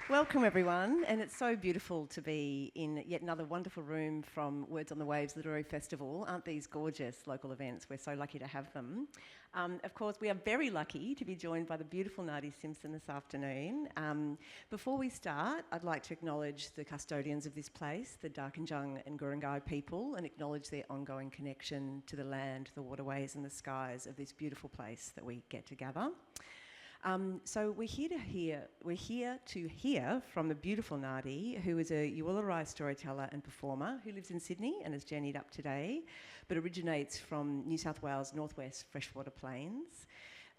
Welcome everyone, and it's so beautiful to be in yet another wonderful room from Words on the Waves Literary Festival. Aren't these gorgeous local events? We're so lucky to have them. Of course, we are very lucky to be joined by the beautiful Nardi Simpson this afternoon. Before we start, I'd like to acknowledge the custodians of this place, the Darkinjung and Gurungai people, and acknowledge their ongoing connection to the land, the waterways and the skies of this beautiful place that we get to gather. So we're here to hear from the beautiful Nardi, who is a Yuwaalaraay storyteller and performer who lives in Sydney and has journeyed up today, but originates from New South Wales' northwest freshwater plains.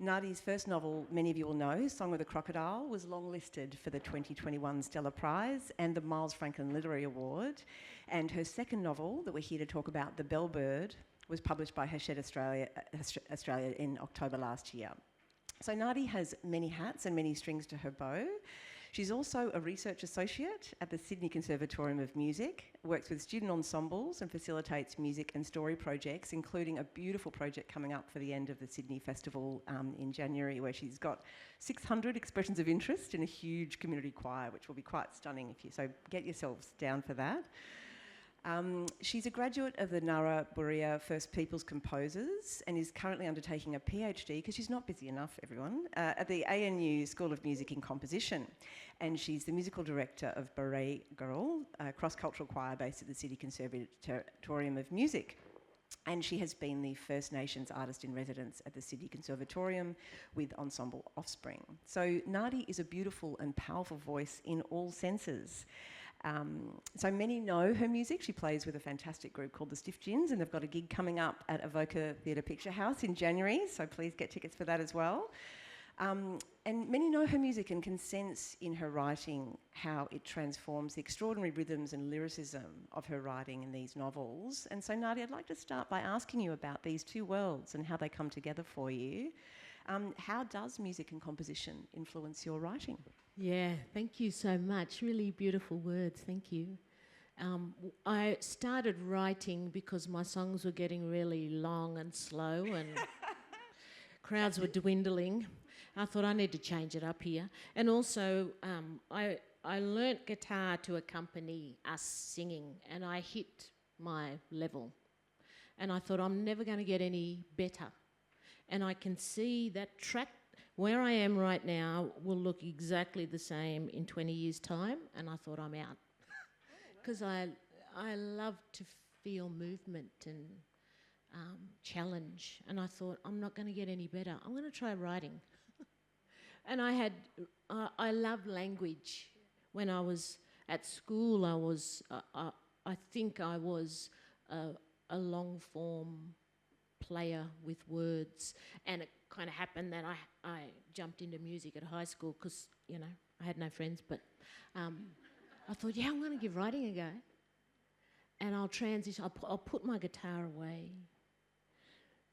Nardi's first novel, many of you will know, Song of the Crocodile, was longlisted for the 2021 Stella Prize and the Miles Franklin Literary Award. And her second novel that we're here to talk about, The Belburd, was published by Hachette Australia in October last year. So Nardi has many hats and many strings to her bow. She's also a research associate at the Sydney Conservatorium of Music, works with student ensembles and facilitates music and story projects, including a beautiful project coming up for the end of the Sydney Festival in January, where she's got 600 expressions of interest in a huge community choir, which will be quite stunning. So get yourselves down for that. She's a graduate of the Narrabri First Peoples Composers and is currently undertaking a PhD, because she's not busy enough, everyone, at the ANU School of Music and Composition. And she's the musical director of Barayagal, a cross-cultural choir based at the Sydney Conservatorium of Music. And she has been the First Nations Artist in Residence at the Sydney Conservatorium with ensemble Offspring. So Nardi is a beautiful and powerful voice in all senses. So many know her music. She plays with a fantastic group called the Stiff Gins, and they've got a gig coming up at Avoca Theatre Picture House in January, so please get tickets for that as well. And many know her music and can sense in her writing how it transforms the extraordinary rhythms and lyricism of her writing in these novels. And so, Nardi, I'd like to start by asking you about these two worlds and how they come together for you. How does music and composition influence your writing? Yeah, thank you so much. Really beautiful words, thank you. I started writing because my songs were getting really long and slow and crowds were dwindling. I thought I need to change it up here. And also, I learnt guitar to accompany us singing, and I hit my level. And I thought, I'm never going to get any better. And I can see that track where I am right now will look exactly the same in 20 years' time, and I thought, I'm out. Because I love to feel movement and challenge, and I thought, I'm not going to get any better. I'm going to try writing. And I love language. When I was at school, I think I was a long-form player with words, and it kind of happened that I jumped into music at high school because, I had no friends, but I thought, yeah, I'm going to give writing a go. And I'll transition, I'll put my guitar away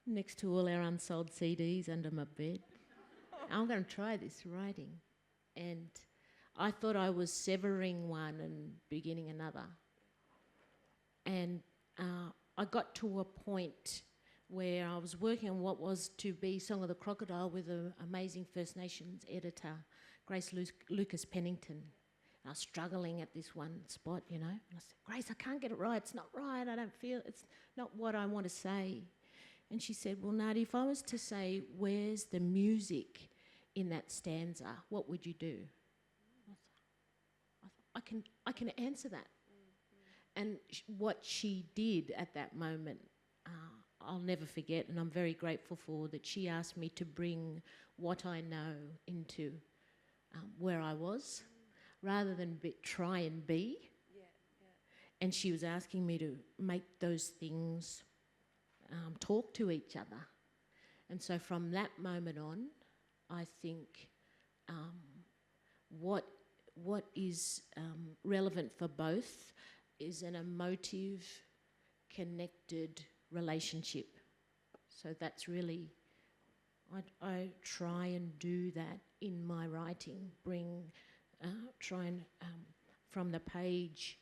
next to all our unsold CDs under my bed. I'm going to try this writing. And I thought I was severing one and beginning another. And I got to a point where I was working on what was to be Song of the Crocodile with an amazing First Nations editor, Grace Lucas Pennington. I was struggling at this one spot, And I said, Grace, I can't get it right. It's not right. I don't feel, it's not what I want to say. And she said, well, Nardi, if I was to say, where's the music in that stanza, what would you do? I thought, I can answer that. And what she did at that moment, I'll never forget, and I'm very grateful for that. She asked me to bring what I know into where I was, rather than try and be. Yeah. And she was asking me to make those things talk to each other. And so from that moment on, I think what is relevant for both is an emotive, connected relationship. So that's really, I try and do that in my writing, try and from the page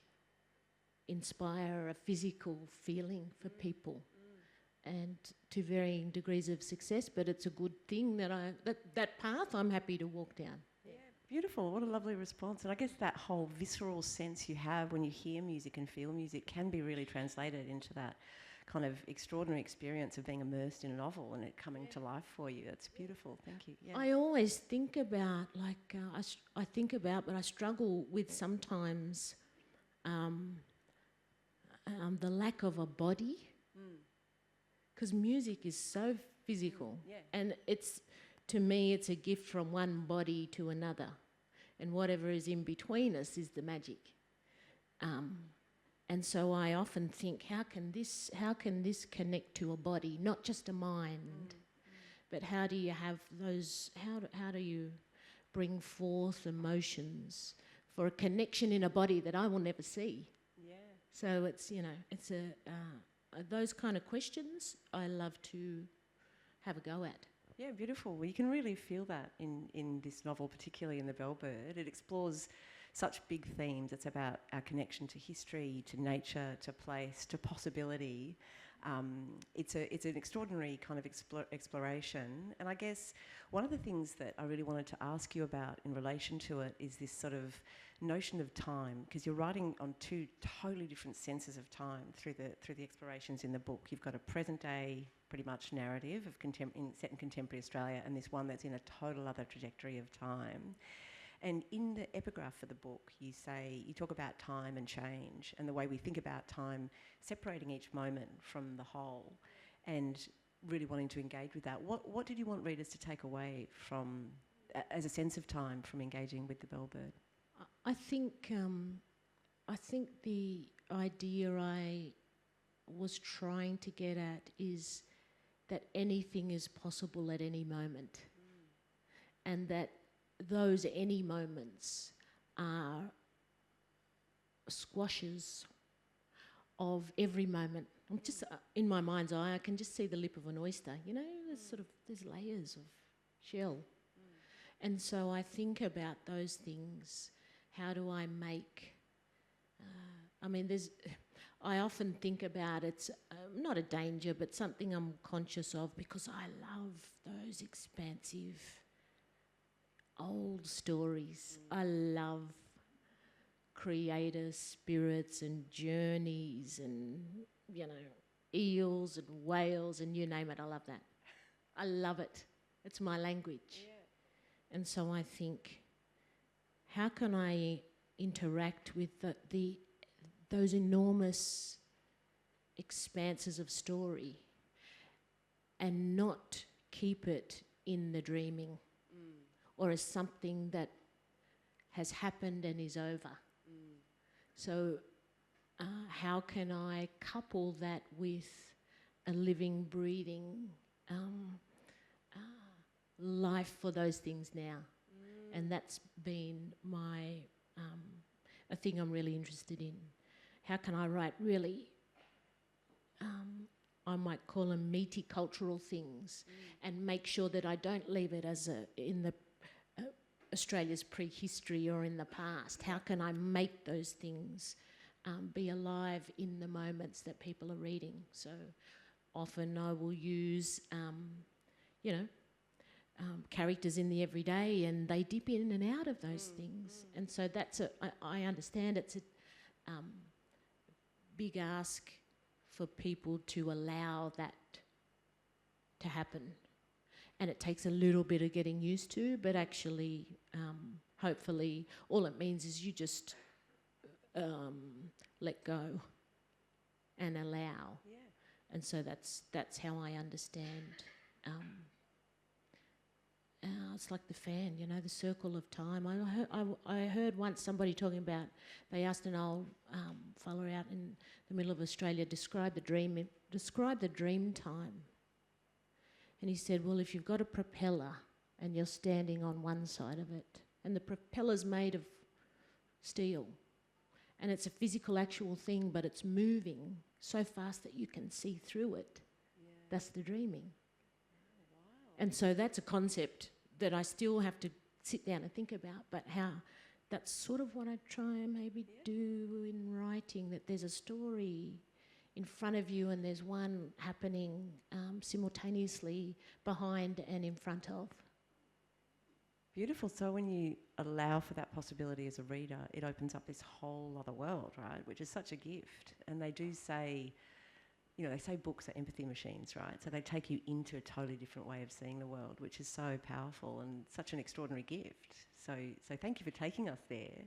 inspire a physical feeling for people, and to varying degrees of success, but it's a good thing that that path I'm happy to walk down. Yeah, Beautiful, what a lovely response. And I guess that whole visceral sense you have when you hear music and feel music can be really translated into that kind of extraordinary experience of being immersed in a novel and it coming to life for you. That's beautiful, thank you. Yeah. I always think about, like, I think about, but I struggle with sometimes the lack of a body, because music is so physical, and it's, to me, it's a gift from one body to another, and whatever is in between us is the magic. And so I often think, how can this connect to a body, not just a mind, but how do you have those? How do you bring forth emotions for a connection in a body that I will never see? Yeah. So it's, you know, it's those kind of questions I love to have a go at. Yeah, beautiful. Well, you can really feel that in this novel, particularly in the Belburd. It explores such big themes. It's about our connection to history, to nature, to place, to possibility. It's an extraordinary kind of exploration. And I guess one of the things that I really wanted to ask you about in relation to it is this sort of notion of time, because you're writing on two totally different senses of time through the explorations in the book. You've got a present day, pretty much narrative of set in contemporary Australia, and this one that's in a total other trajectory of time. And in the epigraph for the book, you talk about time and change and the way we think about time, separating each moment from the whole and really wanting to engage with that. What did you want readers to take away from, as a sense of time, from engaging with the Belburd? I think the idea I was trying to get at is that anything is possible at any moment, and that those any moments are squashes of every moment. I'm just in my mind's eye, I can just see the lip of an oyster. You know, there's layers of shell, and so I think about those things. How do I make? I often think about it's not a danger, but something I'm conscious of, because I love those expansive old stories. I love creator spirits and journeys and, you know, eels and whales and you name it, I love that. I love it. It's my language. Yeah. And so I think, how can I interact with those enormous expanses of story and not keep it in the dreaming or as something that has happened and is over. So how can I couple that with a living, breathing life for those things now? And that's been a thing I'm really interested in. How can I write really, I might call them meaty cultural things, and make sure that I don't leave it as in the Australia's prehistory or in the past. How can I make those things be alive in the moments that people are reading? So often I will use, characters in the everyday, and they dip in and out of those things. And so I understand it's a big ask for people to allow that to happen. And it takes a little bit of getting used to, but actually, hopefully, all it means is you just let go and allow. Yeah. And so that's how I understand. It's like the fan, you know, the circle of time. I heard once somebody talking about, they asked an old fella out in the middle of Australia, describe the dream time. And he said, well, if you've got a propeller and you're standing on one side of it, and the propeller's made of steel, and it's a physical, actual thing, but it's moving so fast that you can see through it, that's the dreaming. Oh, wow. And so that's a concept that I still have to sit down and think about, but how that's sort of what I try and maybe do in writing, that there's a story in front of you and there's one happening simultaneously behind and in front of. Beautiful. So when you allow for that possibility as a reader, it opens up this whole other world, right? Which is such a gift. And they do say, you know, they say books are empathy machines, right? So they take you into a totally different way of seeing the world, which is so powerful and such an extraordinary gift. So thank you for taking us there.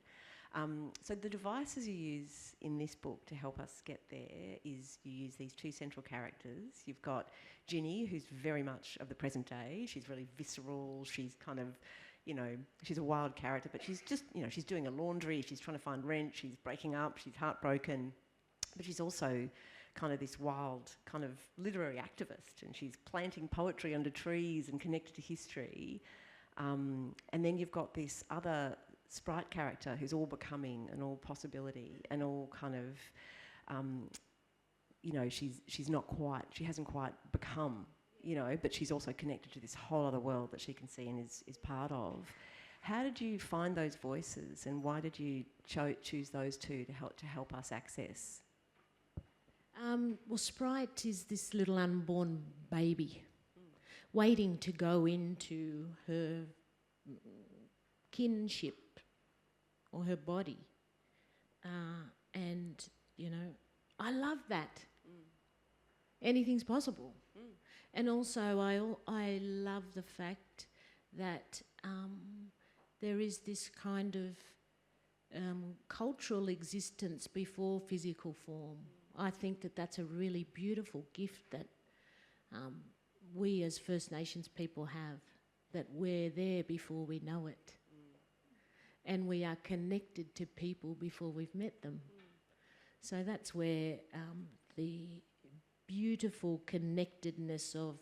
So the devices you use in this book to help us get there is you use these two central characters. You've got Ginny, who's very much of the present day. She's really visceral. She's kind of, you know, she's a wild character, but she's just, you know, she's doing her laundry. She's trying to find rent. She's breaking up. She's heartbroken. But she's also kind of this wild kind of literary activist, and she's planting poetry under trees and connected to history. And then you've got this other sprite character who's all becoming and all possibility and all kind of, you know, she hasn't quite become, you know, but she's also connected to this whole other world that she can see and is part of. How did you find those voices, and why did you choose those two to help us access? Well, Sprite is this little unborn baby waiting to go into her kinship or her body. And, you know, I love that. Anything's possible. And also I love the fact that there is this kind of cultural existence before physical form. I think that that's a really beautiful gift that we as First Nations people have, that we're there before we know it. And we are connected to people before we've met them. So that's where the beautiful connectedness of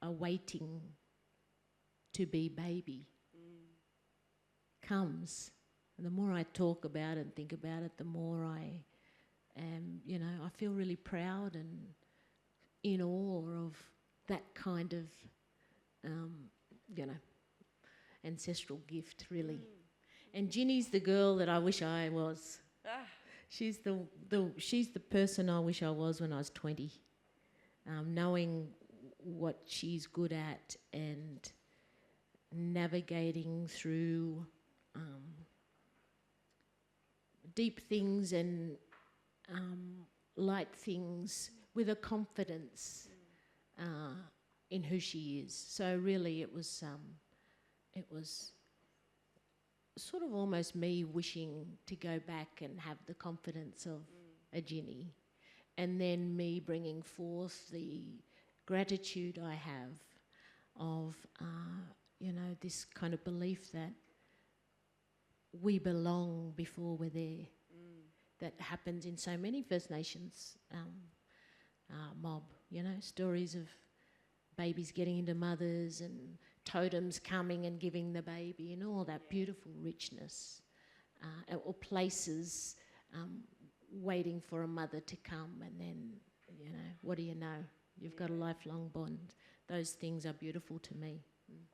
a waiting to be baby comes. And the more I talk about it and think about it, the more I am, you know, I feel really proud and in awe of that kind of, you know, ancestral gift, really. And Ginny's the girl that I wish I was. She's the person I wish I was when I was 20, knowing what she's good at and navigating through deep things and light things with a confidence in who she is. So really it was sort of almost me wishing to go back and have the confidence of a Ginny, and then me bringing forth the gratitude I have of, you know, this kind of belief that we belong before we're there. That happens in so many First Nations mob, you know, stories of babies getting into mothers and totems coming and giving the baby and all that beautiful richness, or places waiting for a mother to come, and then, you know, what do you know? You've got a lifelong bond. Those things are beautiful to me.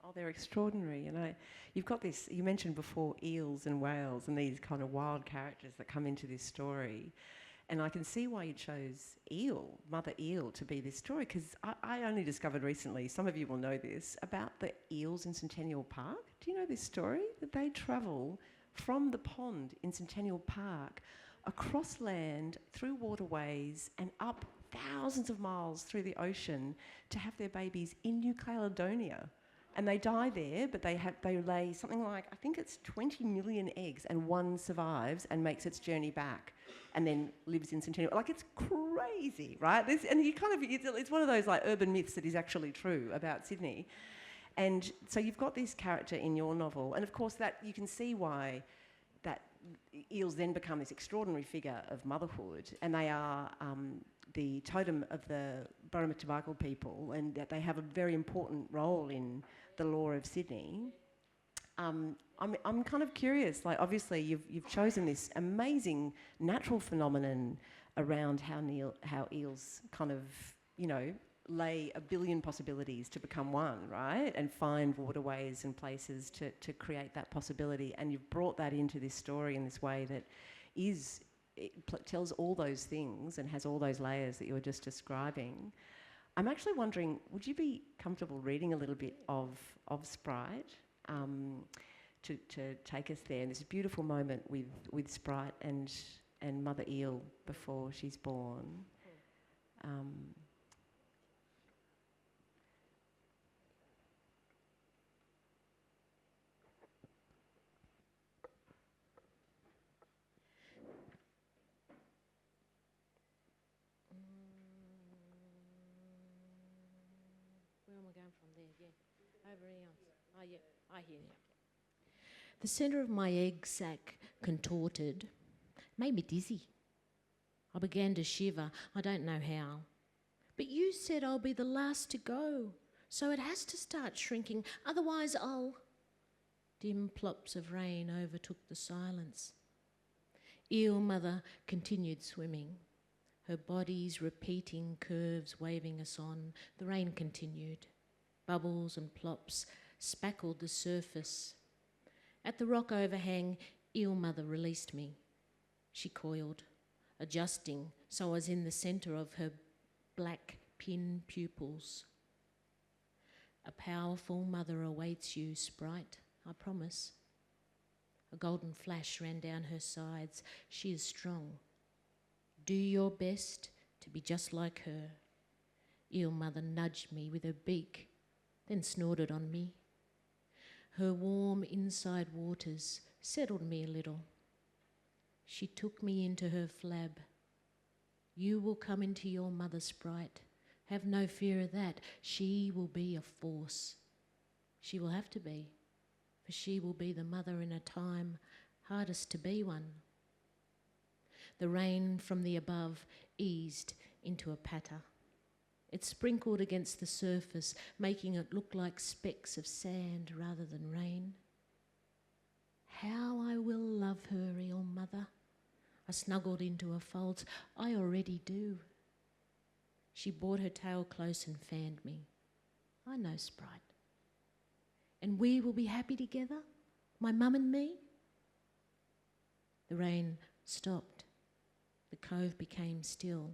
Oh, they're extraordinary. And you've got this, you mentioned before eels and whales and these kind of wild characters that come into this story. And I can see why you chose eel, mother eel, to be this story, because I only discovered recently, some of you will know this, about the eels in Centennial Park. Do you know this story? That they travel from the pond in Centennial Park across land, through waterways, and up thousands of miles through the ocean to have their babies in New Caledonia. And they die there, but they lay something like, I think it's 20 million eggs, and one survives and makes its journey back and then lives in Centennial. Like, it's crazy, right? And you kind of, it's one of those like urban myths that is actually true about Sydney. And so you've got this character in your novel, and of course that you can see why that eels then become this extraordinary figure of motherhood, and they are the totem of the Barayagal people, and that they have a very important role in the lore of Sydney. I'm kind of curious, like obviously you've chosen this amazing natural phenomenon around how eels kind of, you know, lay a billion possibilities to become one, right? And find waterways and places to create that possibility. And you've brought that into this story in this way that tells all those things and has all those layers that you were just describing. I'm actually wondering, would you be comfortable reading a little bit of Sprite to take us there? And there's a beautiful moment with Sprite and Mother Eel before she's born. Where am I going from there? Yeah, over eons. Oh yeah, I hear you. The centre of my egg sac contorted, made me dizzy. I began to shiver. I don't know how. But you said I'll be the last to go, so it has to start shrinking. Otherwise, I'll. Dim plops of rain overtook the silence. Eel Mother continued swimming, her body's repeating curves waving us on. The rain continued. Bubbles and plops spackled the surface. At the rock overhang, Eel Mother released me. She coiled, adjusting so I was in the centre of her black pin pupils. A powerful mother awaits you, Sprite, I promise. A golden flash ran down her sides. She is strong. Do your best to be just like her. Eel Mother nudged me with her beak, then snorted on me. Her warm inside waters settled me a little. She took me into her flab. You will come into your mother, Sprite. Have no fear of that. She will be a force. She will have to be, for she will be the mother in a time hardest to be one. The rain from the above eased into a patter. It sprinkled against the surface, making it look like specks of sand rather than rain. How I will love her, Eel Mother. I snuggled into her folds. I already do. She brought her tail close and fanned me. I know, Sprite. And we will be happy together, my mum and me? The rain stopped. The cove became still.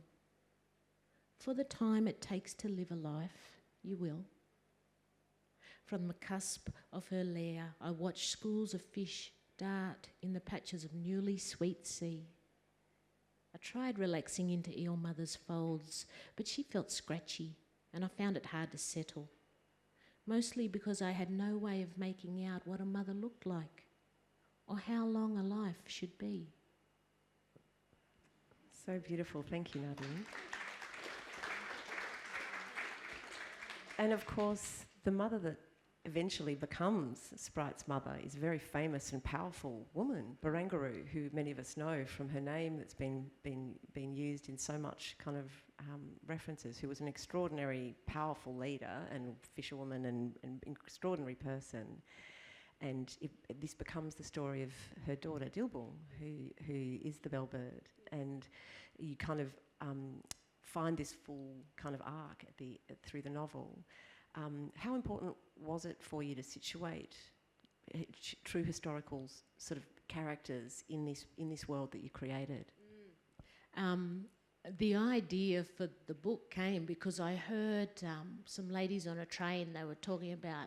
For the time it takes to live a life, you will. From the cusp of her lair, I watched schools of fish dart in the patches of newly sweet sea. I tried relaxing into Eel Mother's folds, but she felt scratchy, and I found it hard to settle, mostly because I had no way of making out what a mother looked like, or how long a life should be. So beautiful. Thank you, Nadine. And of course, the mother that eventually becomes Sprite's mother is a very famous and powerful woman, Barayagal, who many of us know from her name that's been used in so much kind of references, who was an extraordinary, powerful leader and fisherwoman and extraordinary person. And this becomes the story of her daughter, Dilboong, who is the Belburd. And you kind of find this full kind of arc through the novel. How important was it for you to situate true historical sort of characters in this world that you created? The idea for the book came because I heard some ladies on a train, they were talking about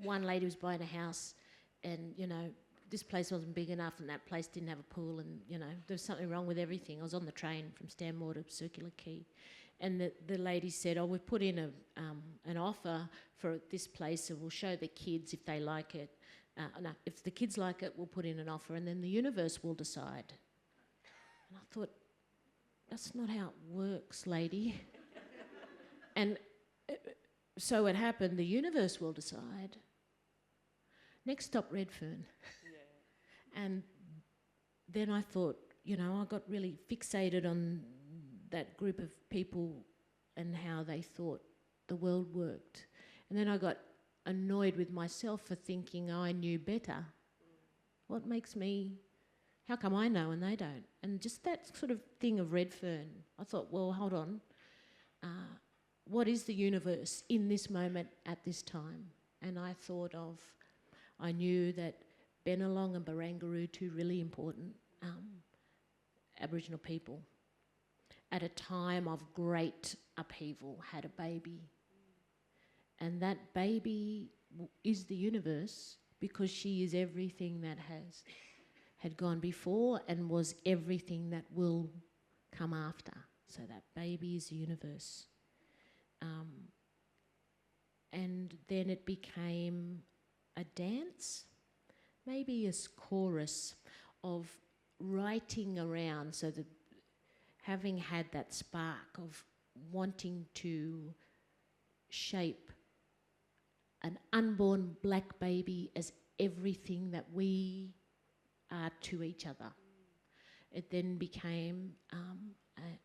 one lady was buying a house and, you know, this place wasn't big enough and that place didn't have a pool and, you know, there was something wrong with everything. I was on the train from Stanmore to Circular Quay. And the lady said, oh, we've put in an offer for this place and we'll show the kids if they like it. No, if the kids like it, we'll put in an offer and then the universe will decide. And I thought, that's not how it works, lady. And so it happened, the universe will decide. Next stop, Redfern. Yeah. And then I thought, you know, I got really fixated on that group of people and how they thought the world worked. And then I got annoyed with myself for thinking I knew better. What makes me, how come I know and they don't? And just that sort of thing of Redfern, I thought, well, hold on. What is the universe in this moment at this time? And I thought of, I knew that Bennelong and Barangaroo, two really important Aboriginal people. at a time of great upheaval, had a baby. And that baby is the universe because she is everything that had gone before and was everything that will come after. So that baby is the universe. And then it became a dance, maybe a chorus of writing around, so that having had that spark of wanting to shape an unborn black baby as everything that we are to each other. It then became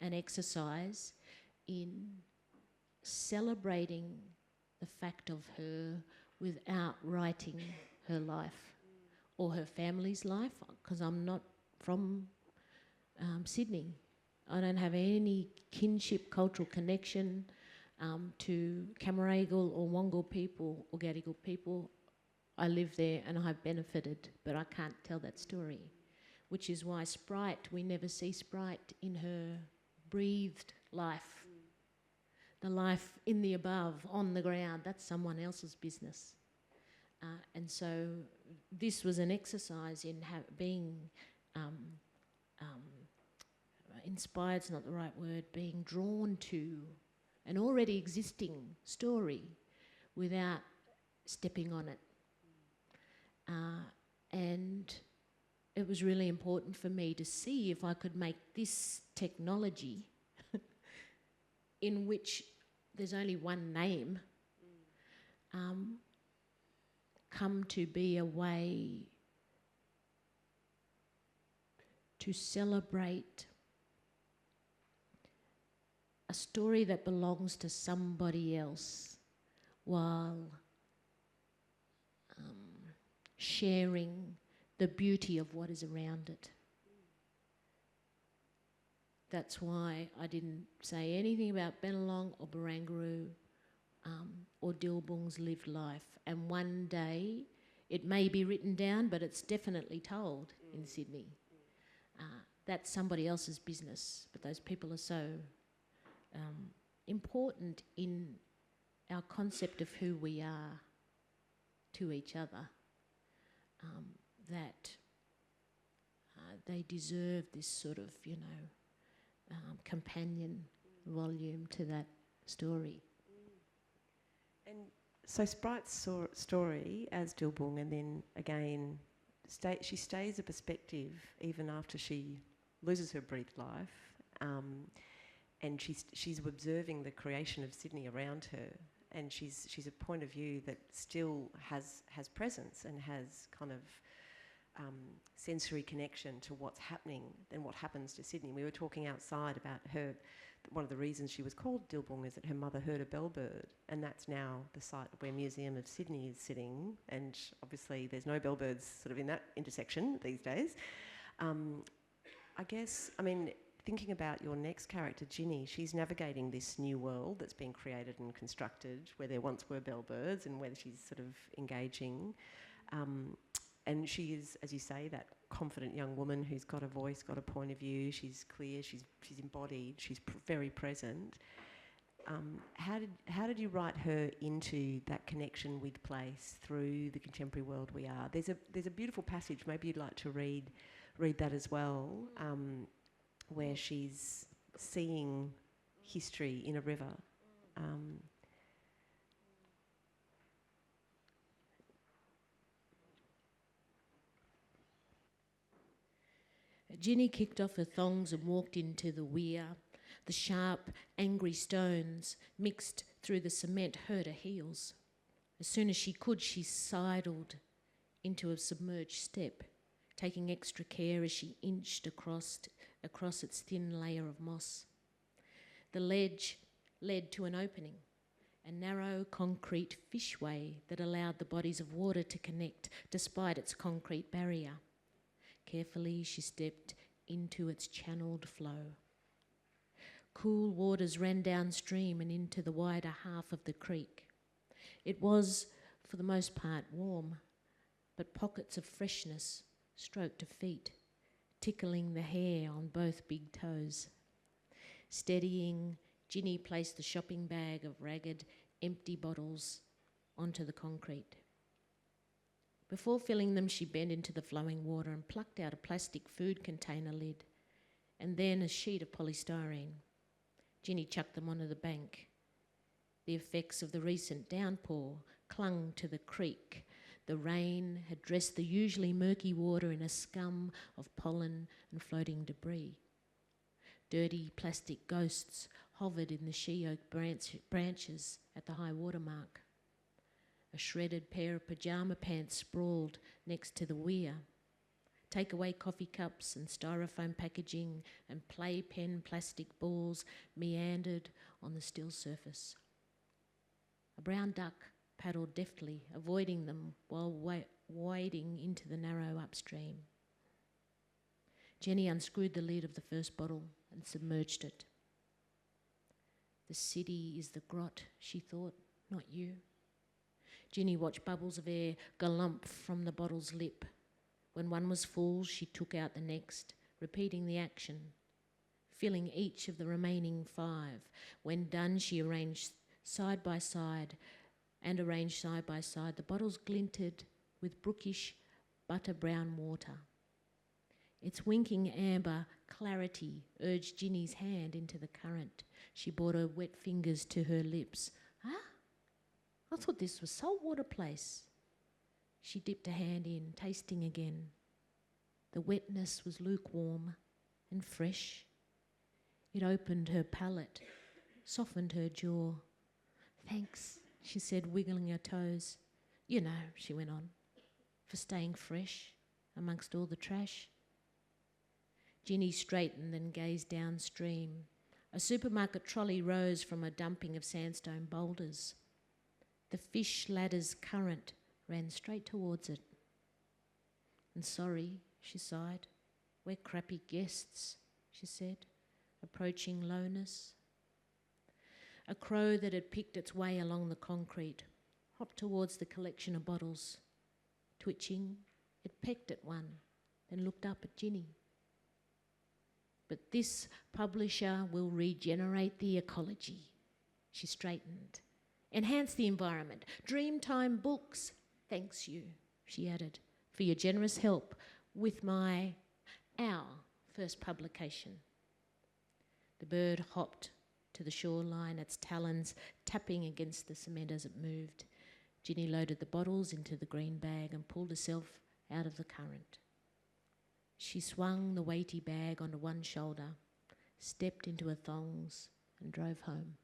an exercise in celebrating the fact of her without writing her life or her family's life, because I'm not from Sydney. I don't have any kinship, cultural connection to Barayagal or Wongal people or Gadigal people. I live there and I've benefited, but I can't tell that story, which is why Sprite, we never see Sprite in her breathed life. The life in the above, on the ground, that's someone else's business. And so this was an exercise in being inspired's not the right word, being drawn to an already existing story without stepping on it. And it was really important for me to see if I could make this technology in which there's only one name come to be a way to celebrate a story that belongs to somebody else while sharing the beauty of what is around it. That's why I didn't say anything about Bennelong or Barangaroo or Dilboong's lived life. And one day it may be written down, but it's definitely told in Sydney. That's somebody else's business, but those people are so important in our concept of who we are to each other, that they deserve this sort of, companion volume to that story. And so Sprite's story as Dilboong, and then again, she stays a perspective even after she loses her breathed life, and she's observing the creation of Sydney around her, and she's a point of view that still has presence and has kind of sensory connection to what's happening and what happens to Sydney. We were talking outside about her. One of the reasons she was called Dilboong is that her mother heard a Belburd, and that's now the site where Museum of Sydney is sitting, and obviously there's no Belburds sort of in that intersection these days. Thinking about your next character, Ginny, she's navigating this new world that's been created and constructed where there once were Belburds, and where she's sort of engaging. And she is, as you say, that confident young woman who's got a voice, got a point of view. She's clear, she's embodied, she's very present. How did you write her into that connection with place through the contemporary world we are? There's a beautiful passage. Maybe you'd like to read that as well, where she's seeing history in a river. Ginny kicked off her thongs and walked into the weir. The sharp, angry stones mixed through the cement hurt her heels. As soon as she could, she sidled into a submerged step, taking extra care as she inched across its thin layer of moss. The ledge led to an opening, a narrow concrete fishway that allowed the bodies of water to connect despite its concrete barrier. Carefully, she stepped into its channeled flow. Cool waters ran downstream and into the wider half of the creek. It was, for the most part, warm, but pockets of freshness stroked her feet, tickling the hair on both big toes. Steadying, Ginny placed the shopping bag of ragged, empty bottles onto the concrete. Before filling them, she bent into the flowing water and plucked out a plastic food container lid and then a sheet of polystyrene. Ginny chucked them onto the bank. The effects of the recent downpour clung to the creek. The rain had dressed the usually murky water in a scum of pollen and floating debris. Dirty plastic ghosts hovered in the she-oak branches at the high water mark. A shredded pair of pyjama pants sprawled next to the weir. Takeaway coffee cups and styrofoam packaging and playpen plastic balls meandered on the still surface. A brown duck paddled deftly, avoiding them while wading into the narrow upstream. Jenny unscrewed the lid of the first bottle and submerged it. The city is the grot, she thought, not you. Ginny watched bubbles of air galump from the bottle's lip. When one was full, she took out the next, repeating the action, filling each of the remaining 5. When done, she arranged side by side. The bottles glinted with brookish butter-brown water. Its winking amber clarity urged Ginny's hand into the current. She brought her wet fingers to her lips. Ah, I thought this was saltwater place. She dipped a hand in, tasting again. The wetness was lukewarm and fresh. It opened her palate, softened her jaw. Thanks, she said, wiggling her toes. You know, she went on, for staying fresh amongst all the trash. Ginny straightened and gazed downstream. A supermarket trolley rose from a dumping of sandstone boulders. The fish ladder's current ran straight towards it. And sorry, she sighed. We're crappy guests, she said, approaching lowness. A crow that had picked its way along the concrete hopped towards the collection of bottles. Twitching, it pecked at one, then looked up at Ginny. But this publisher will regenerate the ecology, she straightened. Enhance the environment. Dreamtime Books thanks you, she added, for your generous help with our first publication. The bird hopped to the shoreline, its talons tapping against the cement as it moved. Ginny loaded the bottles into the green bag and pulled herself out of the current. She swung the weighty bag onto one shoulder, stepped into her thongs and drove home.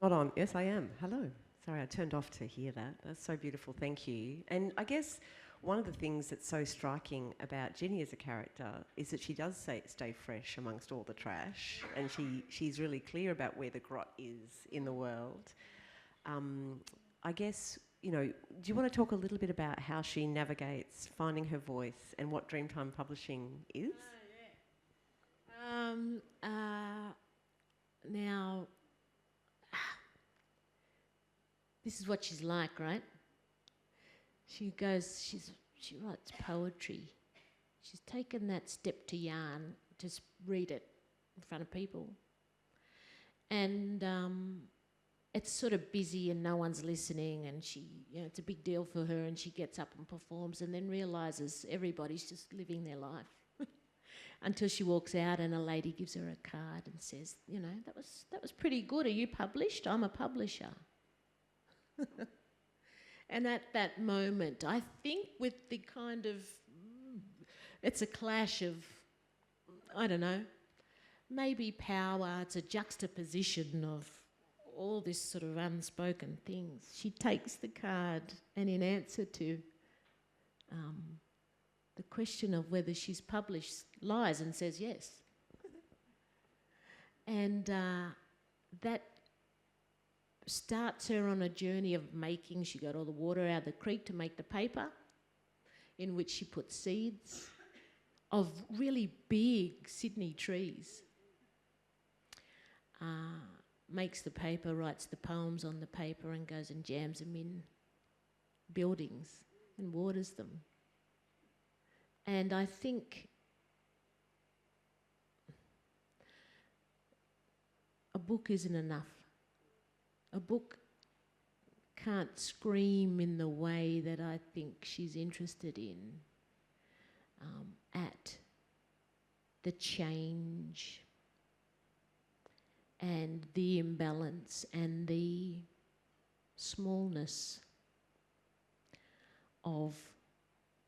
Not on. Yes, I am. Hello. Sorry, I turned off to hear that. That's so beautiful. Thank you. And I guess one of the things that's so striking about Ginny as a character is that she does stay fresh amongst all the trash, and she's really clear about where the grot is in the world. I guess, you know, do you want to talk a little bit about how she navigates finding her voice and what Dreamtime Publishing is? Now, this is what she's like, right? She writes poetry. She's taken that step to yarn, just read it in front of people. And it's sort of busy and no one's listening, and it's a big deal for her, and she gets up and performs and then realises everybody's just living their life. Until she walks out and a lady gives her a card and says, you know, that was pretty good. Are you published? I'm a publisher. And at that moment, I think with the kind of, it's a clash of, I don't know, maybe power, it's a juxtaposition of all this sort of unspoken things. She takes the card and in answer to the question of whether she's published, lies and says yes. And that starts her on a journey of making. She got all the water out of the creek to make the paper, in which she put seeds of really big Sydney trees. Makes the paper, writes the poems on the paper and goes and jams them in buildings and waters them. And I think a book isn't enough. A book can't scream in the way that I think she's interested in at the change and the imbalance and the smallness of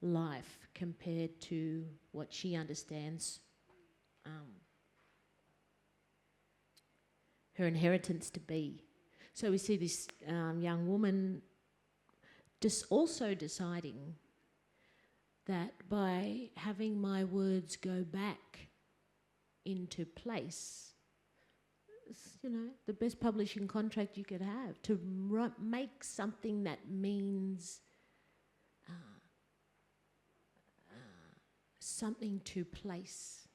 life compared to what she understands her inheritance to be. So we see this young woman also deciding that by having my words go back into place, you know, the best publishing contract you could have, to make something that means something to place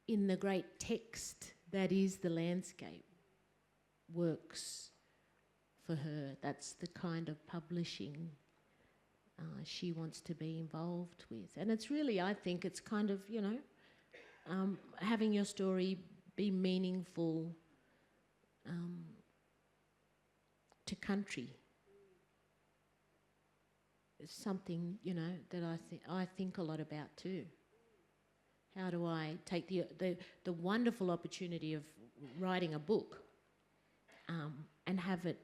in the great text that is the landscape, works for her. That's the kind of publishing she wants to be involved with. And it's really, I think it's kind of, you know, having your story be meaningful to country. It's something, you know, that I think a lot about too. How do I take the wonderful opportunity of writing a book and have it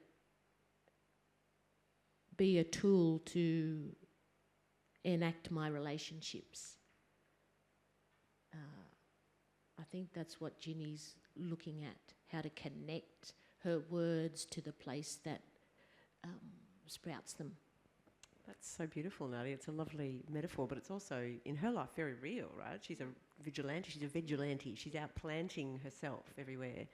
be a tool to enact my relationships? I think that's what Ginny's looking at, how to connect her words to the place that sprouts them. That's so beautiful, Nardi. It's a lovely metaphor, but it's also, in her life, very real, right? She's a vigilante. She's out planting herself everywhere.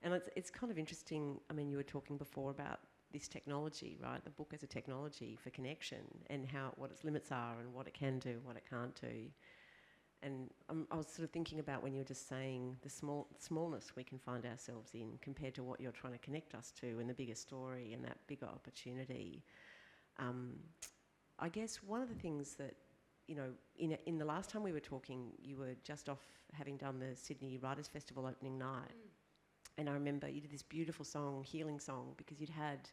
And it's kind of interesting. I mean, you were talking before about this technology, right? The book as a technology for connection and what its limits are and what it can do, what it can't do. And I was sort of thinking about when you were just saying the smallness we can find ourselves in compared to what you're trying to connect us to and the bigger story and that bigger opportunity. I guess one of the things that, you know, in the last time we were talking, you were just off having done the Sydney Writers' Festival opening night. And I remember you did this beautiful song, healing song, because you'd had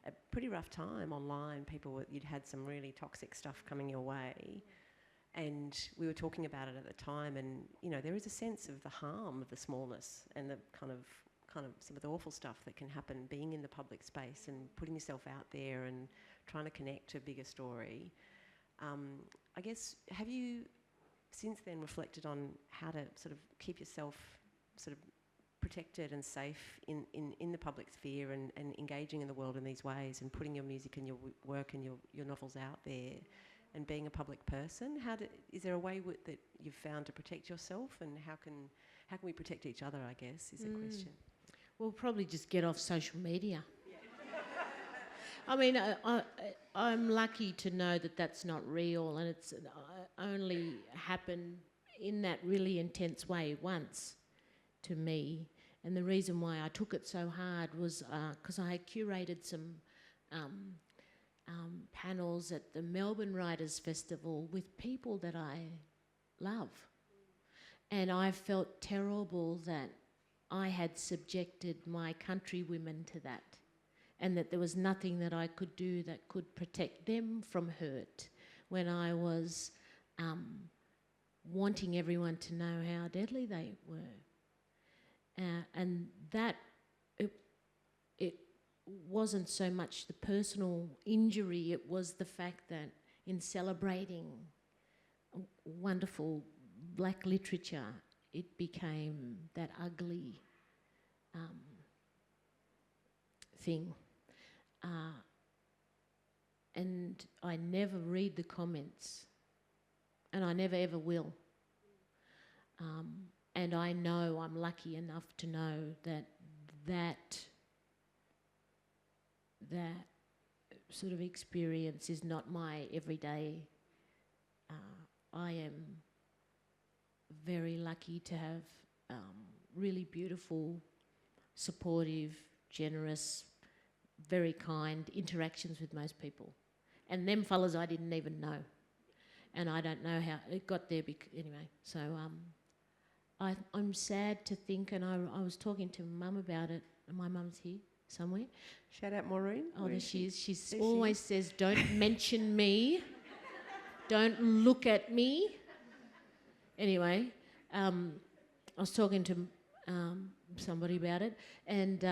a pretty rough time online. You'd had some really toxic stuff coming your way. And we were talking about it at the time, and, you know, there is a sense of the harm of the smallness and the kind of some of the awful stuff that can happen being in the public space and putting yourself out there and trying to connect to a bigger story. I guess, have you since then reflected on how to sort of keep yourself sort of protected and safe in the public sphere and engaging in the world in these ways and putting your music and your work and your novels out there and being a public person? Is there a way that you've found to protect yourself, and how can we protect each other, I guess, is the question. We'll probably just get off social media. I mean, I'm lucky to know that that's not real, and it's only happened in that really intense way once to me. And the reason why I took it so hard was because I had curated some panels at the Melbourne Writers' Festival with people that I love. And I felt terrible that I had subjected my countrywomen to that, and that there was nothing that I could do that could protect them from hurt when I was wanting everyone to know how deadly they were. And that, it wasn't so much the personal injury, it was the fact that in celebrating wonderful black literature, it became that ugly thing. And I never read the comments, and I never ever will. And I know I'm lucky enough to know that sort of experience is not my everyday. I am very lucky to have really beautiful, supportive, generous very kind interactions with most people. And them fellas I didn't even know. And I don't know how it got there. Anyway, so I'm sad to think, and I was talking to Mum about it. My mum's here somewhere. Shout out Maureen. Oh, there she is. She There always she is. says, don't mention me. Don't look at me. Anyway, I was talking to somebody about it, and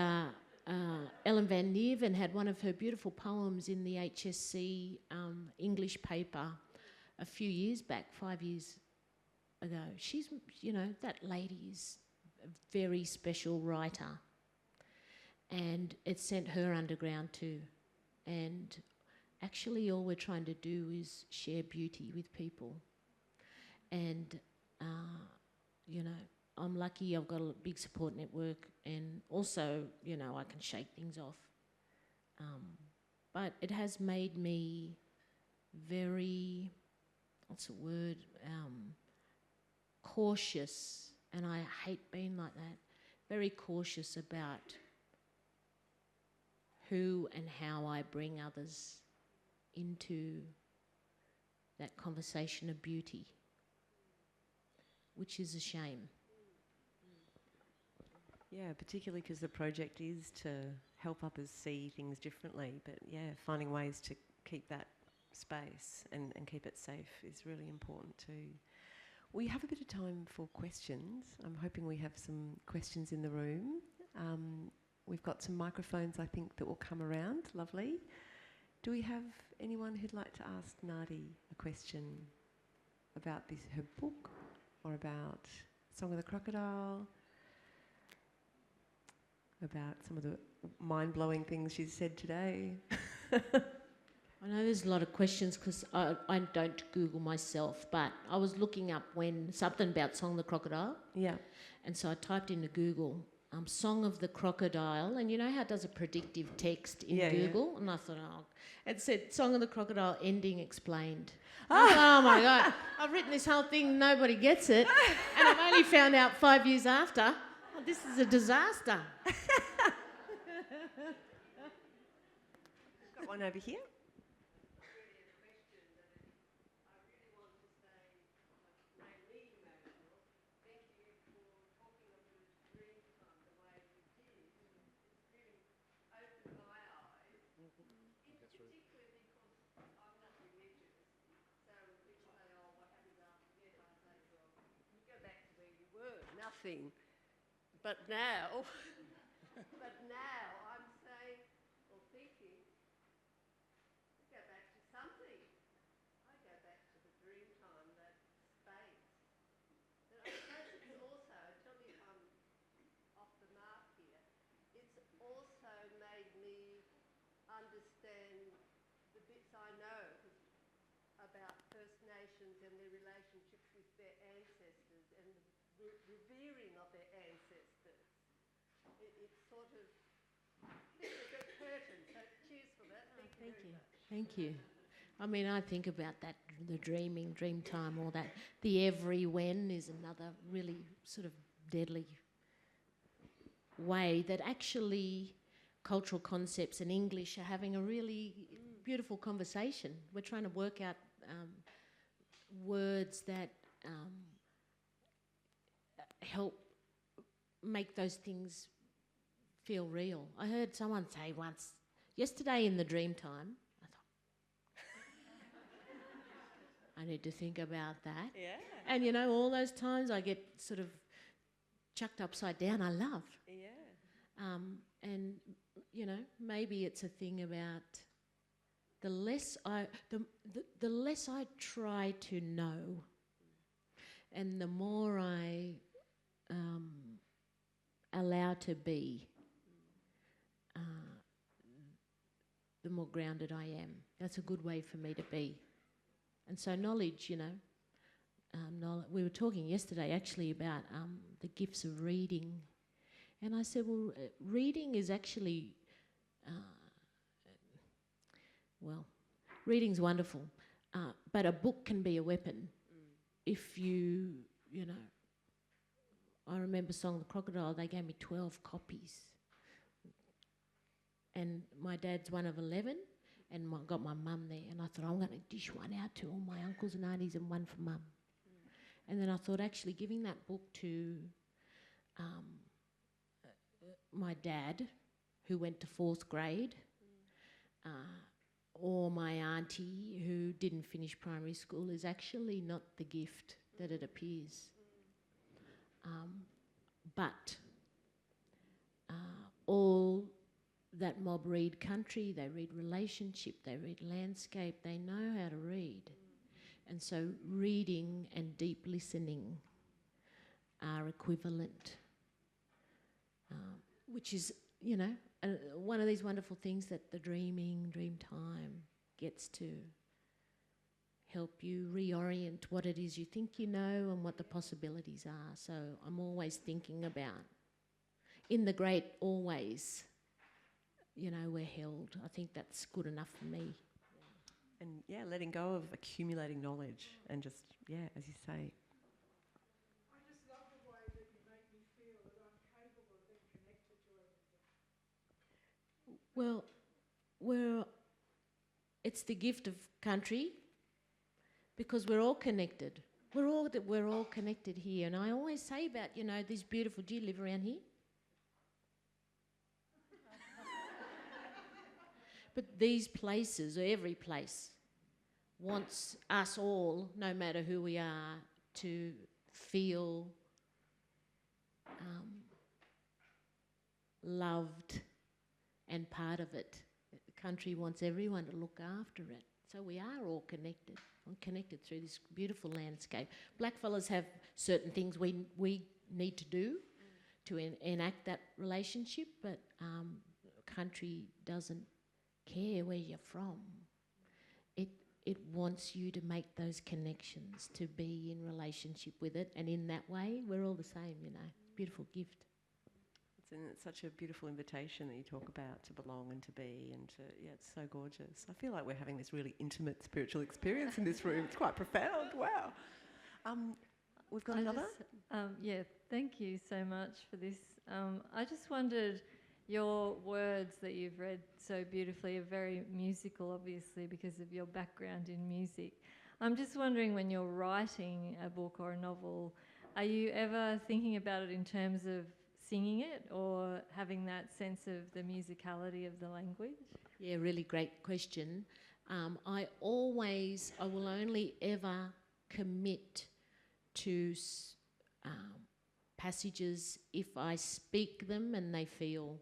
Ellen Van Neerven had one of her beautiful poems in the HSC English paper a few years back, 5 years ago. She's, that lady is a very special writer, and it sent her underground too. And actually all we're trying to do is share beauty with people. And, I'm lucky I've got a big support network, and also, I can shake things off. But it has made me very, cautious, and I hate being like that, very cautious about who and how I bring others into that conversation of beauty, which is a shame. Yeah, particularly because the project is to help others see things differently. But yeah, finding ways to keep that space and keep it safe is really important too. We have a bit of time for questions. I'm hoping we have some questions in the room. We've got some microphones, I think, that will come around. Lovely. Do we have anyone who'd like to ask Nardi a question about her book, or about Song of the Crocodile, about some of the mind-blowing things she's said today? I know there's a lot of questions because I don't Google myself, but I was looking up something about Song of the Crocodile. Yeah. And so I typed into Google, Song of the Crocodile, and you know how it does a predictive text in Google? Yeah. And I thought, it said Song of the Crocodile ending explained. Oh my God, I've written this whole thing, nobody gets it. And I've only found out 5 years after, this is a disaster. Got one over here. Nothing. But now I'm saying, or thinking, I go back to something. I go back to the dream time, that space. But I suppose it's also, tell me if I'm off the mark here, it's also made me understand the bits I know about First Nations and their relationships with their ancestors and the revering of their ancestors. It's sort of a curtain. So cheers for that. Thank you. Thank you. I mean, I think about that, the dreaming, dream time, all that. The every when is another really sort of deadly way that actually cultural concepts and English are having a really beautiful conversation. We're trying to work out words that help make those things feel real. I heard someone say once, yesterday in the dream time, I thought, I need to think about that. Yeah. And all those times I get sort of chucked upside down, I love. Yeah. And, maybe it's a thing about the less I try to know, and the more I allow to be, the more grounded I am. That's a good way for me to be. And so knowledge, we were talking yesterday actually about the gifts of reading. And I said, well, reading is actually, reading's wonderful, but a book can be a weapon. If I remember Song of the Crocodile, they gave me 12 copies. and my dad's one of 11, and got my mum there, and I thought, I'm going to dish one out to all my uncles and aunties and one for mum. And then I thought, actually giving that book to my dad, who went to 4th grade, or my auntie who didn't finish primary school, is actually not the gift that it appears. But all that mob read country, they read relationship, they read landscape, they know how to read. And so reading and deep listening are equivalent, which is, you know, one of these wonderful things that the dream time gets to help you reorient what it is you think you know and what the possibilities are. So I'm always thinking about, in the great always, you know, we're held. I think that's good enough for me. And yeah, letting go of accumulating knowledge and just, yeah, as you say. I just love the way that you make me feel that I'm capable of being connected to everything. Well, it's the gift of country, because we're all connected. We're all connected here. And I always say about, you know, these beautiful, do you live around here? But these places, or every place, wants us all, no matter who we are, to feel loved and part of it. The country wants everyone to look after it. So we are all connected. I'm connected through this beautiful landscape. Blackfellas have certain things we need to do to enact that relationship, but country doesn't care where you're from. It wants you to make those connections, to be in relationship with it, and in that way, we're all the same, you know. Beautiful gift. It's such a beautiful invitation that you talk about, to belong and to be, and to, yeah, it's so gorgeous. I feel like we're having this really intimate spiritual experience in this room. It's quite profound. Wow. We've got another. Yeah, thank you so much for this. I just wondered, your words that you've read so beautifully are very musical, obviously, because of your background in music. I'm just wondering, when you're writing a book or a novel, are you ever thinking about it in terms of singing it or having that sense of the musicality of the language? Yeah, really great question. I will only ever commit to passages if I speak them and they feel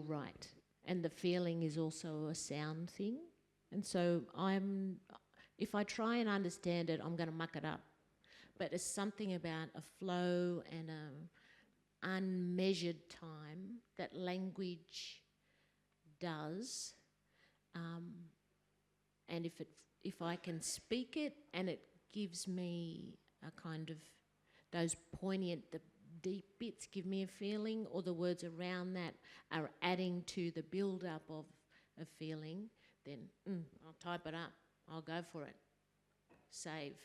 right. And the feeling is also a sound thing. And so if I try and understand it, I'm going to muck it up. But it's something about a flow and an unmeasured time that language does. And if I can speak it and it gives me a kind of, those poignant, the deep bits give me a feeling, or the words around that are adding to the build-up of a feeling, then I'll type it up. I'll go for it. Save.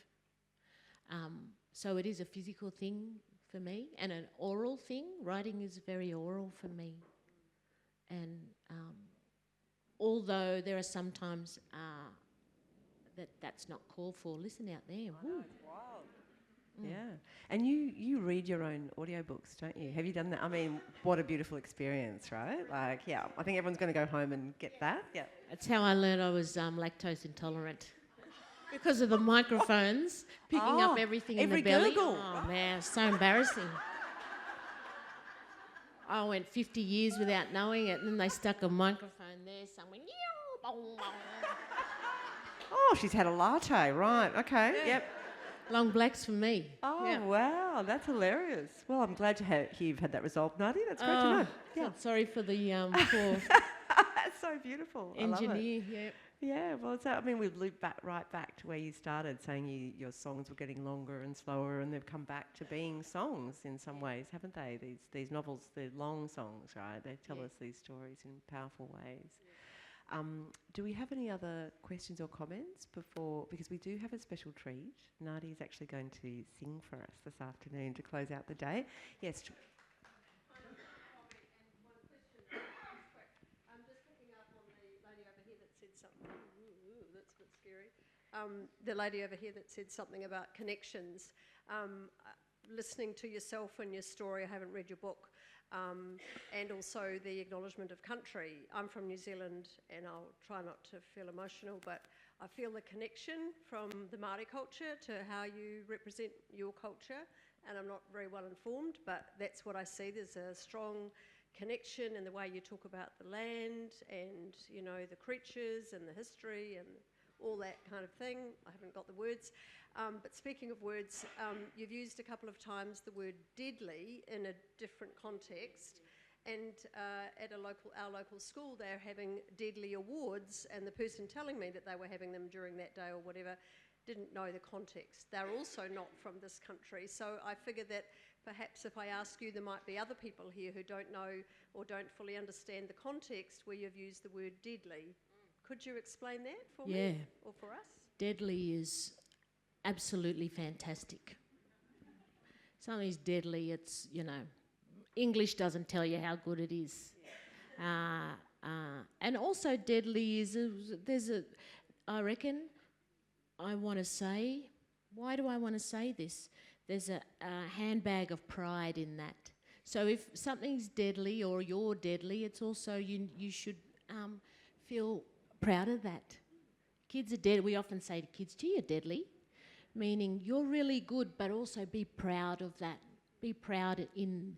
So it is a physical thing for me, and an oral thing. Writing is very oral for me. And although there are sometimes that's not called for. Listen out there. Oh, it's wild. Yeah. And you read your own audiobooks, don't you? Have you done that? I mean, what a beautiful experience, right? Like, yeah, I think everyone's going to go home and get that. Yeah. That's how I learned I was lactose intolerant. Because of the microphones picking up everything in the belly. Gurgle. Oh, man, it's so embarrassing. I went 50 years without knowing it, and then they stuck a microphone there somewhere. Oh, she's had a latte, right? Okay, Yeah. yep. Long blacks for me. Oh, Yeah. wow, that's hilarious. Well, I'm glad to hear you've had that resolved, Nardi. That's great to know. Yeah. Sorry for the poor That's so beautiful. I love it. engineer. Yeah. Yeah, well, I mean, we've looped right back to where you started, saying your songs were getting longer and slower, and they've come back to being songs in some ways, haven't they? These novels, they're long songs, right? They tell us these stories in powerful ways. Yeah. Do we have any other questions or comments before? Because we do have a special treat. Nardi is actually going to sing for us this afternoon to close out the day. Yes. the lady over here that said something about connections. Listening to yourself and your story, I haven't read your book, and also the acknowledgement of country. I'm from New Zealand, and I'll try not to feel emotional, but I feel the connection from the Māori culture to how you represent your culture, and I'm not very well informed, but that's what I see. There's a strong connection in the way you talk about the land and, you know, the creatures and the history and all that kind of thing. I haven't got the words. But speaking of words, you've used a couple of times the word deadly in a different context. And at our local school, they're having deadly awards, and the person telling me that they were having them during that day or whatever didn't know the context. They're also not from this country. So I figured that perhaps if I ask you, there might be other people here who don't know or don't fully understand the context where you've used the word deadly. Could you explain that for me or for us? Deadly is absolutely fantastic. Something's deadly, it's, you know, English doesn't tell you how good it is. And also deadly is, I reckon, I want to say, why do I want to say this? There's a handbag of pride in that. So if something's deadly or you're deadly, it's also, you should feel proud of that. Kids are dead. We often say to kids, gee, you're deadly, meaning you're really good, but also be proud of that. Be proud in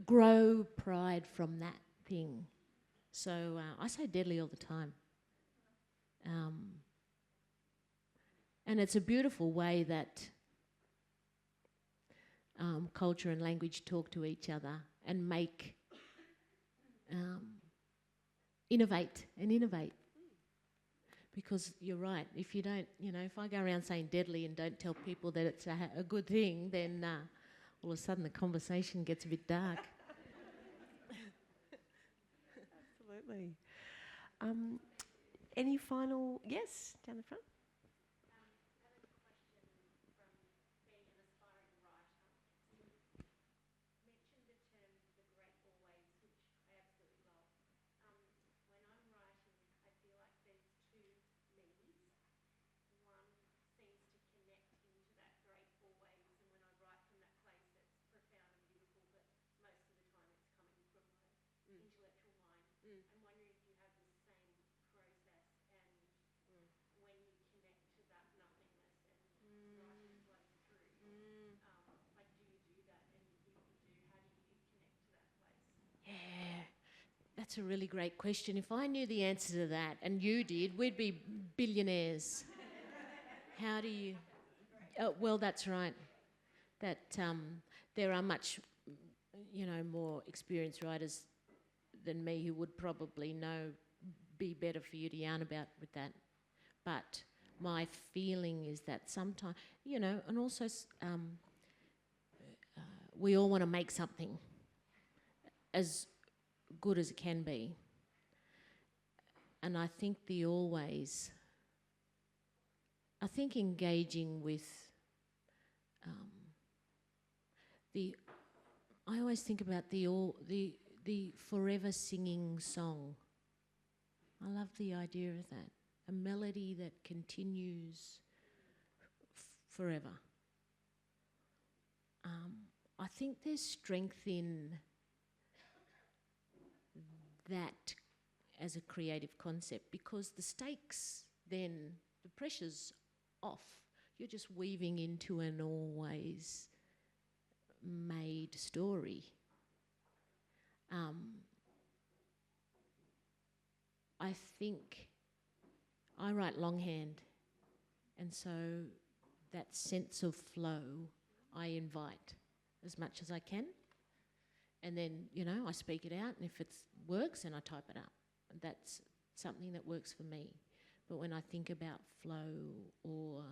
grow pride from that thing. So I say deadly all the time. And it's a beautiful way that culture and language talk to each other and make innovate. Because you're right, if you don't, you know, if I go around saying deadly and don't tell people that it's a good thing, then all of a sudden the conversation gets a bit dark. Absolutely. Any final, yes, down the front? That's a really great question. If I knew the answer to that, and you did, we'd be billionaires. How do you... well, that's right. That there are much, you know, more experienced writers than me who would probably be better for you to yarn about with that. But my feeling is that sometimes, you know, and also we all want to make something as good as it can be. And I think engaging with I always think about the forever singing song. I love the idea of that. A melody that continues forever. I think there's strength in that as a creative concept, because the stakes then, the pressure's off. You're just weaving into an always made story. I think I write longhand, and so that sense of flow I invite as much as I can. And then, you know, I speak it out, and if it works, then I type it up. That's something that works for me. But when I think about flow or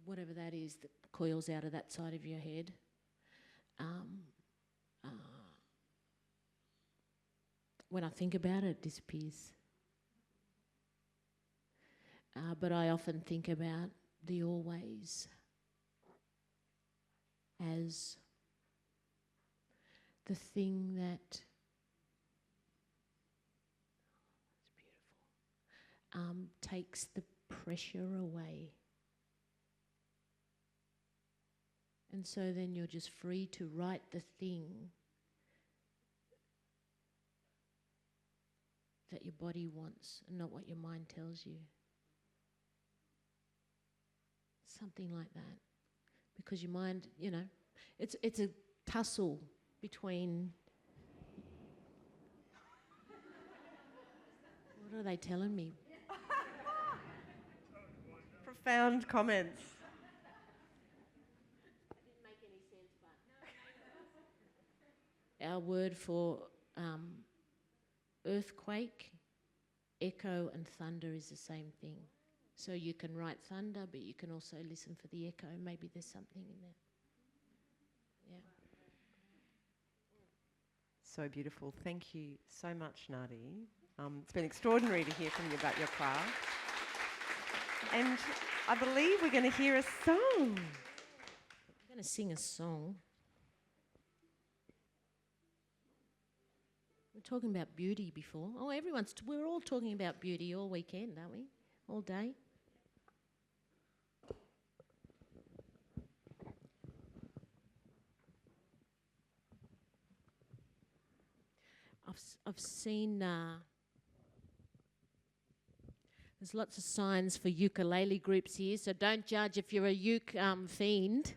whatever that is that coils out of that side of your head, when I think about it, it disappears. But I often think about the always as the thing that takes the pressure away. And so then you're just free to write the thing that your body wants and not what your mind tells you. Something like that. Because your mind, you know, it's a tussle between... What are they telling me? Profound comments. Our word for earthquake, echo and thunder is the same thing. So you can write thunder, but you can also listen for the echo. Maybe there's something in there. Yeah. So beautiful. Thank you so much, Nardi. It's been extraordinary to hear from you about your craft. And I believe we're going to hear a song. I'm going to sing a song. We're talking about beauty before. Oh, we're all talking about beauty all weekend, aren't we? All day. I've seen... there's lots of signs for ukulele groups here, so don't judge if you're a uke fiend.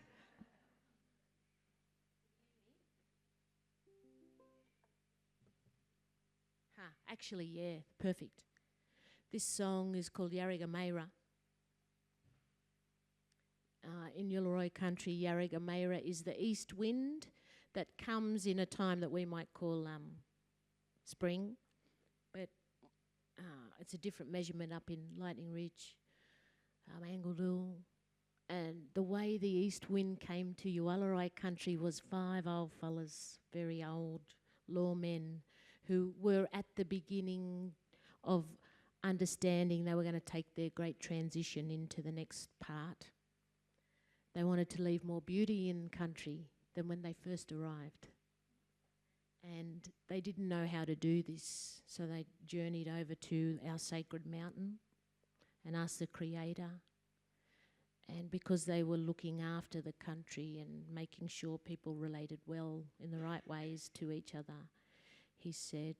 Actually, yeah, perfect. This song is called Yarrigamayra. In Yuwaalaraay country, Yarrigamayra is the east wind that comes in a time that we might call spring, but it's a different measurement up in Lightning Ridge, Angledale. And the way the east wind came to Yuwaalaraay country was 5 old fellas, very old lawmen, who were at the beginning of understanding they were going to take their great transition into the next part. They wanted to leave more beauty in country than when they first arrived. And they didn't know how to do this, so they journeyed over to our sacred mountain and asked the Creator. And because they were looking after the country and making sure people related well in the right ways to each other, he said,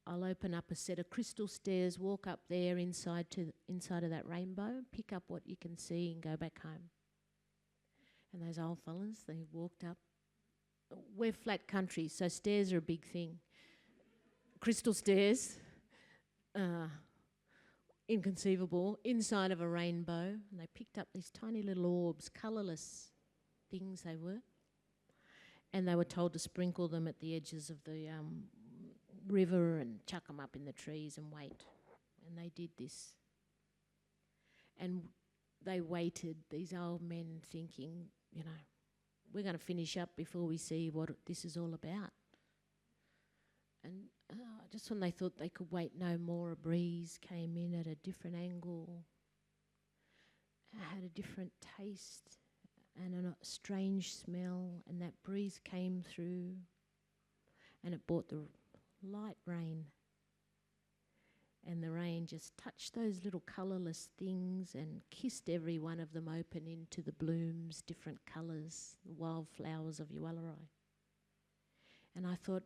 I'll open up a set of crystal stairs, walk up there inside of that rainbow, pick up what you can see and go back home. And those old fellas, they walked up. We're flat country, so stairs are a big thing. Crystal stairs, inconceivable, inside of a rainbow. And they picked up these tiny little orbs, colourless things they were. And they were told to sprinkle them at the edges of the river and chuck them up in the trees and wait. And they did this. And they waited, these old men, thinking, you know, we're going to finish up before we see what this is all about. And just when they thought they could wait no more, a breeze came in at a different angle. It had a different taste and a strange smell, and that breeze came through and it brought the light rain. And the rain just touched those little colourless things and kissed every one of them open into the blooms, different colours, the wildflowers of Yuwaalaraay. And I thought,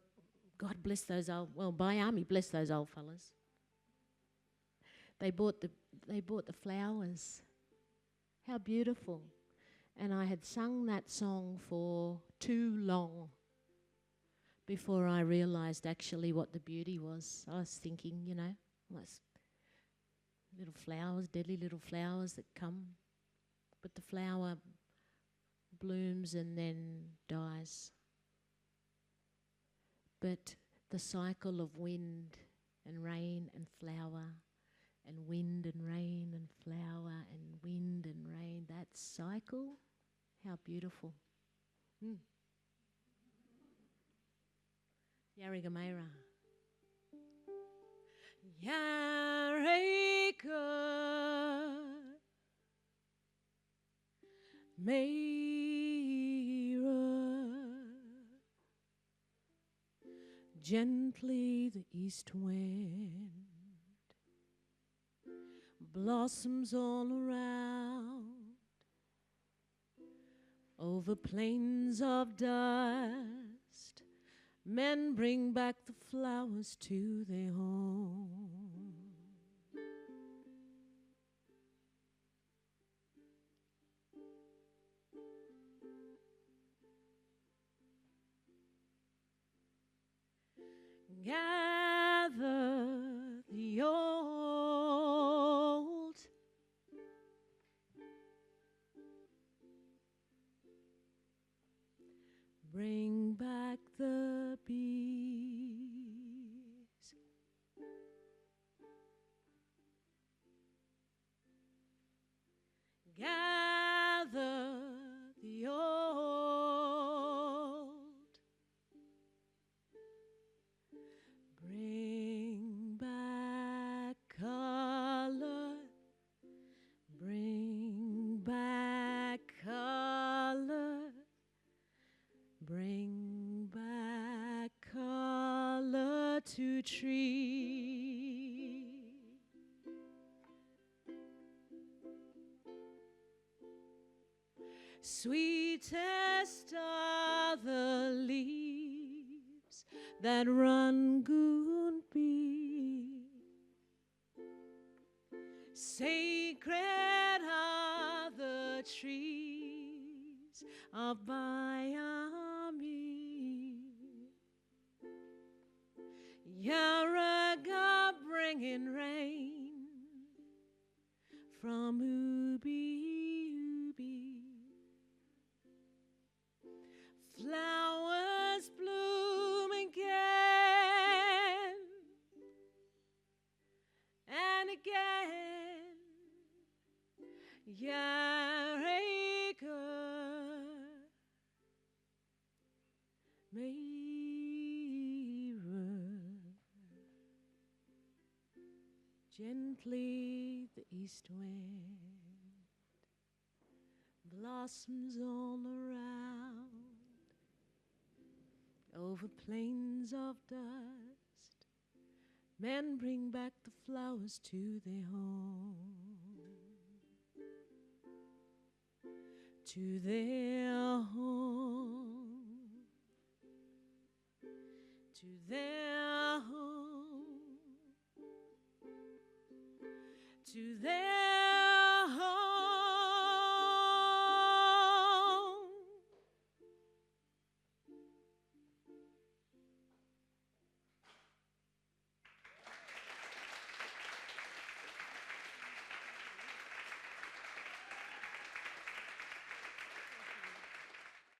God bless those Bayami bless those old fellas. They bought the flowers. How beautiful. And I had sung that song for too long before I realised actually what the beauty was. I was thinking, you know, little flowers, deadly little flowers that come, but the flower blooms and then dies. But the cycle of wind and rain and flower and wind and rain and flower and wind and rain, that cycle, how beautiful. Yarrigamayra. Yarriga Mayra, gently the east wind blossoms all around, over plains of dust, men bring back the flowers to their home. Gather the old, bring back the bees, gather the old, bring back color, bring back color, bring back color to tree. Sweetest are the leaves that Rangoon be. Sacred are the trees of Miami. Yaraga bringing rain from Ubi Ubi. Flowers bloom again and again. Yarraker mirror gently the east wind, blossoms all around, over plains of dust, men bring back the flowers to their home, to their home, to their home, to their